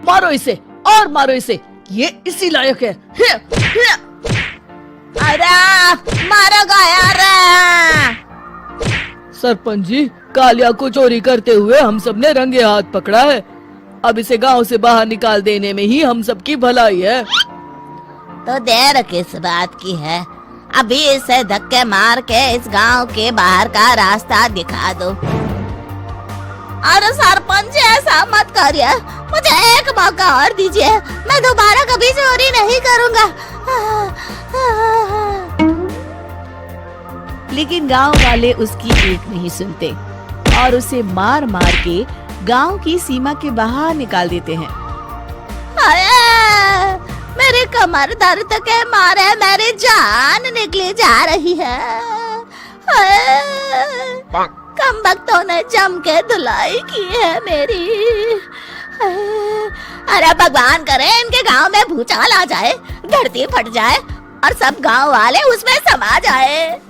मारो इसे और मारो इसे, ये इसी लायक है। अरे मारो यार। सरपंच जी, कालिया को चोरी करते हुए हम सब ने रंगे हाथ पकड़ा है। अब इसे गांव से बाहर निकाल देने में ही हम सबकी भलाई है। तो देर किस बात की है, अभी इसे धक्के मार के इस गांव के बाहर का रास्ता दिखा दो। अरे सरपंच ऐसा मत करिए, मुझे एक मौका और दीजिए, मैं दोबारा कभी चोरी नहीं करूंगा। लेकिन गांव वाले उसकी एक नहीं सुनते और उसे मार मार के गांव की सीमा के बाहर निकाल देते हैं। मेरी कमर दर्द के मारे मेरी जान निकली जा रही है। कमबख्तों ने जम के धुलाई की है मेरी। अरे भगवान करे इनके गांव में भूचाल आ जाए, धरती फट जाए और सब गांव वाले उसमें समा जाए।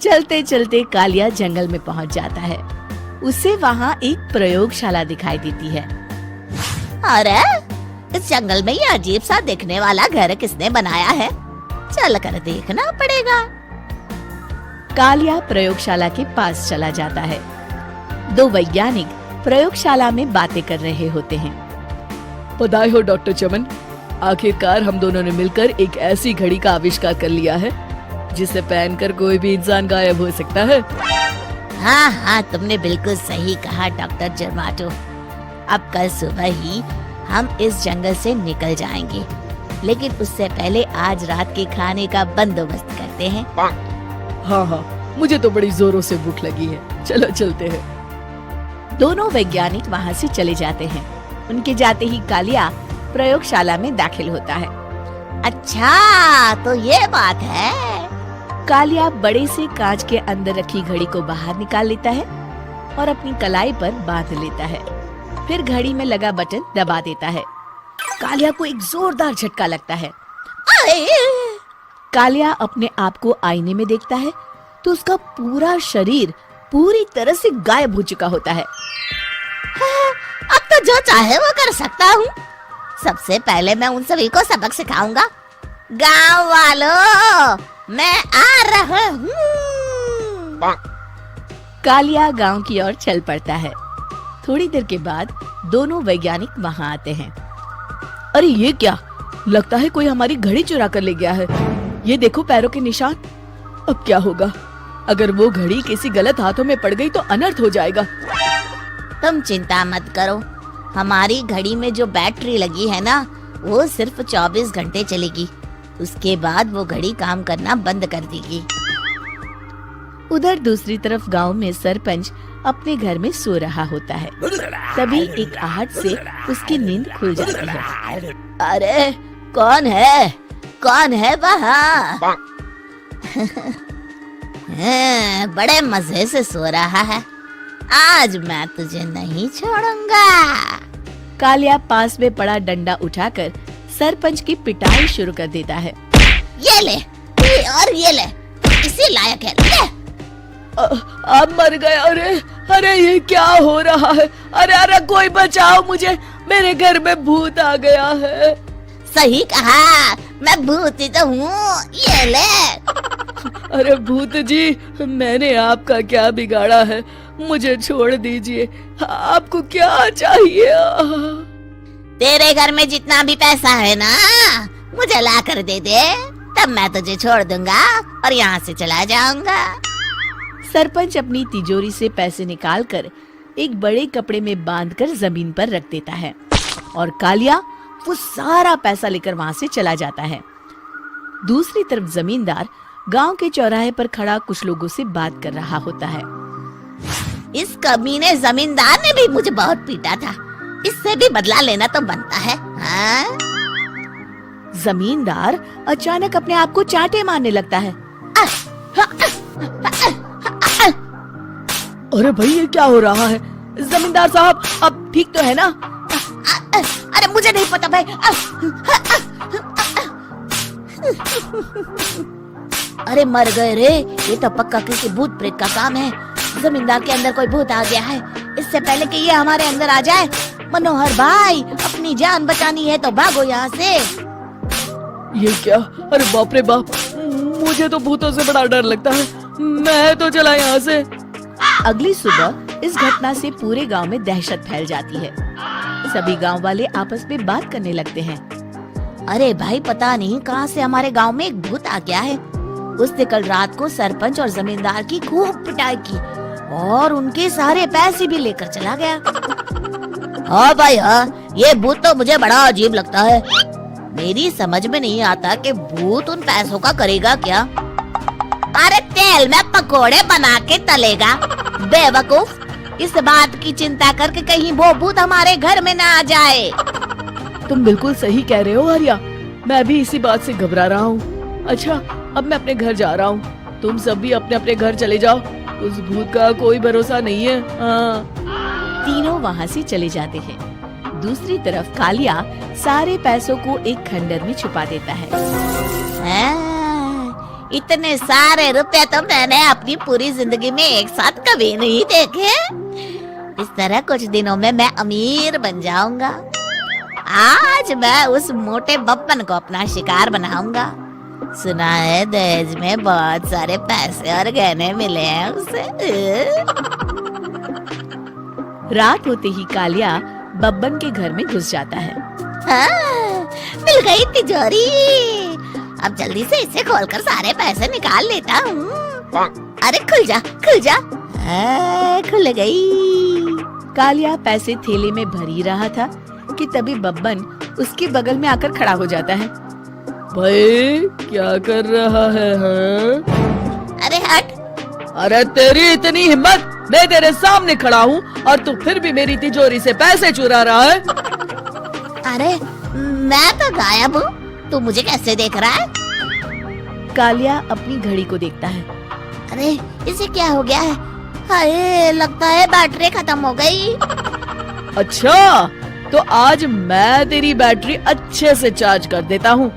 चलते चलते कालिया जंगल में पहुंच जाता है। उसे वहाँ एक प्रयोगशाला दिखाई देती है। अरे इस जंगल में ये अजीब सा दिखने वाला घर किसने बनाया है, चल कर देखना पड़ेगा। कालिया प्रयोगशाला के पास चला जाता है। दो वैज्ञानिक प्रयोगशाला में बातें कर रहे होते हैं। बधाई हो डॉक्टर चमन, आखिरकार हम दोनों ने मिलकर एक ऐसी घड़ी का आविष्कार कर लिया है जिसे पहनकर कोई भी इंसान गायब हो सकता है। हाँ हाँ, तुमने बिल्कुल सही कहा डॉक्टर जर्माटो। अब कल सुबह ही हम इस जंगल से निकल जाएंगे, लेकिन उससे पहले आज रात के खाने का बंदोबस्त करते हैं। हाँ हाँ, मुझे तो बड़ी जोरों से भूख लगी है, चलो चलते हैं। दोनों वैज्ञानिक वहाँ से चले जाते हैं। उनके जाते ही कालिया प्रयोगशाला में दाखिल होता है। अच्छा तो ये बात है। कालिया बड़े से कांच के अंदर रखी घड़ी को बाहर निकाल लेता है और अपनी कलाई पर बांध लेता है। फिर घड़ी में लगा बटन दबा देता है। कालिया को एक जोरदार झटका लगता है। कालिया अपने आप को आईने में देखता है तो उसका पूरा शरीर पूरी तरह से गायब हो चुका होता है। अब तो जो चाहे वो कर सकता हूँ। सबसे पहले मैं उन सभी को सबक सिखाऊंगा। गांव वालों, मैं आ रहा हूँ। कालिया गांव की ओर चल पड़ता है। थोड़ी देर के बाद दोनों वैज्ञानिक वहाँ आते हैं। अरे ये क्या, लगता है कोई हमारी घड़ी चुरा कर ले गया है। ये देखो पैरों के निशान। अब क्या होगा, अगर वो घड़ी किसी गलत हाथों में पड़ गई तो अनर्थ हो जाएगा। तुम चिंता मत करो, हमारी घड़ी में जो बैटरी लगी है ना, वो सिर्फ 24 घंटे चलेगी। उसके बाद वो घड़ी काम करना बंद कर देगी। उधर दूसरी तरफ गांव में सरपंच अपने घर में सो रहा होता है। तभी एक आहट से उसकी नींद खुल जाती है। अरे कौन है, कौन है वहाँ? बड़े मजे से सो रहा है, आज मैं तुझे नहीं छोड़ूंगा। कालिया पास में पड़ा डंडा उठाकर सरपंच की पिटाई शुरू कर देता है। ये ले, और ये ले, इसी लायक है, ले। अब मर गया। अरे अरे ये क्या हो रहा है? अरे अरे कोई बचाओ मुझे, मेरे घर में भूत आ गया है। सही कहा, मैं भूत ही तो हूँ, ये ले। अरे भूत जी, मैंने आपका क्या बिगाड़ा है, मुझे छोड़ दीजिए। आपको क्या चाहिए? तेरे घर में जितना भी पैसा है ना, मुझे ला कर दे दे, तब मैं तुझे छोड़ दूंगा और यहाँ से चला जाऊंगा। सरपंच अपनी तिजोरी से पैसे निकालकर एक बड़े कपड़े में बांधकर जमीन पर रख देता है और कालिया वो सारा पैसा लेकर वहाँ से चला जाता है। दूसरी तरफ जमींदार गांव के चौराहे पर खड़ा कुछ लोगों से बात कर रहा होता है। इस कमीने जमींदार ने भी मुझे बहुत पीटा था, इससे भी बदला लेना तो बनता है। हाँ? जमींदार अचानक अपने आप को चांटे मारने लगता है। अरे भाई ये क्या हो रहा है? जमींदार साहब अब ठीक तो है ना? अरे मुझे नहीं पता भाई। अरे मर गए रे, ये तो पक्का किसी भूत प्रेत का काम है। जमींदार के अंदर कोई भूत आ गया है, इससे पहले कि ये हमारे अंदर आ जाए। मनोहर भाई, अपनी जान बचानी है तो भागो यहाँ से। ये क्या? अरे बाप रे बाप, मुझे तो भूतों से बड़ा डर लगता है। मैं तो चला यहाँ से। अगली सुबह इस घटना से पूरे गांव में दहशत फैल जाती है। सभी गांव वाले आपस में बात करने लगते हैं। अरे भाई, पता नहीं कहाँ से हमारे गांव में एक भूत आ गया है। उसने कल रात को सरपंच और जमींदार की खूब पिटाई की और उनके सारे पैसे भी लेकर चला गया। हाँ भाई हाँ, ये भूत तो मुझे बड़ा अजीब लगता है। मेरी समझ में नहीं आता कि भूत उन पैसों का करेगा क्या। अरे तेल में पकोड़े बना के तलेगा, बेवकूफ। इस बात की चिंता करके कहीं वो भूत हमारे घर में ना आ जाए। तुम बिल्कुल सही कह रहे हो आर्या, मैं भी इसी बात से घबरा रहा हूँ। अच्छा, अब मैं अपने घर जा रहा हूँ। तुम सब भी अपने अपने घर चले जाओ, उस भूत का कोई भरोसा नहीं है। हाँ। तीनों वहाँ से चले जाते हैं। दूसरी तरफ कालिया सारे पैसों को एक खंडर में छुपा देता है। इतने सारे रुपए तो मैंने अपनी पूरी जिंदगी में एक साथ कभी नहीं देखे। इस तरह कुछ दिनों में मैं अमीर बन जाऊंगा। आज मैं उस मोटे बब्बन को अपना शिकार बनाऊंगा। सुना है दहेज में बहुत सारे पैसे और गहने मिले हैं उसे। रात होते ही कालिया बब्बन के घर में घुस जाता है। हाँ, मिल गई तिजोरी। अब जल्दी से इसे खोलकर सारे पैसे निकाल लेता हूँ। अरे खुल जा, खुल जा। खुल गई। कालिया पैसे थैले में भर ही रहा था कि तभी बब्बन उसके बगल में आकर खड़ा हो जाता है। भाई क्या कर रहा है? अरे हट। अरे तेरी इतनी हिम्मत, मैं तेरे सामने खड़ा हूँ और तू फिर भी मेरी तिजोरी से पैसे चुरा रहा है। अरे मैं तो गायब हूँ, तू मुझे कैसे देख रहा है? कालिया अपनी घड़ी को देखता है। अरे इसे क्या हो गया है? हाय, लगता है बैटरी खत्म हो गई। अच्छा, तो आज मैं तेरी बैटरी अच्छे से चार्ज कर देता हूँ।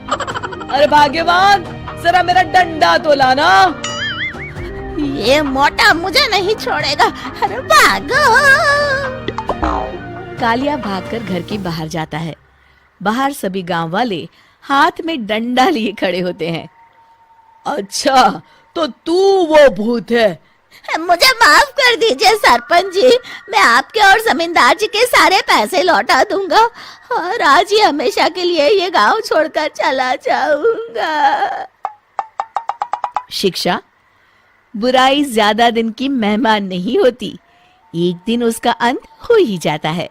अरे भाग्यवान, जरा मेरा डंडा तो लाना। ये मोटा मुझे नहीं छोड़ेगा। अरे भागो। कालिया भागकर घर के बाहर जाता है। बाहर सभी गांव वाले हाथ में डंडा लिए खड़े होते हैं। अच्छा, तो तू वो भूत है? मुझे माफ कर दीजिए सरपंच जी, मैं आपके और जमींदार जी के सारे पैसे लौटा दूंगा और आज ही हमेशा के लिए ये गांव छोड़कर चला जाऊंगा। शिक्षा: बुराई ज्यादा दिन की मेहमान नहीं होती, एक दिन उसका अंत हो ही जाता है।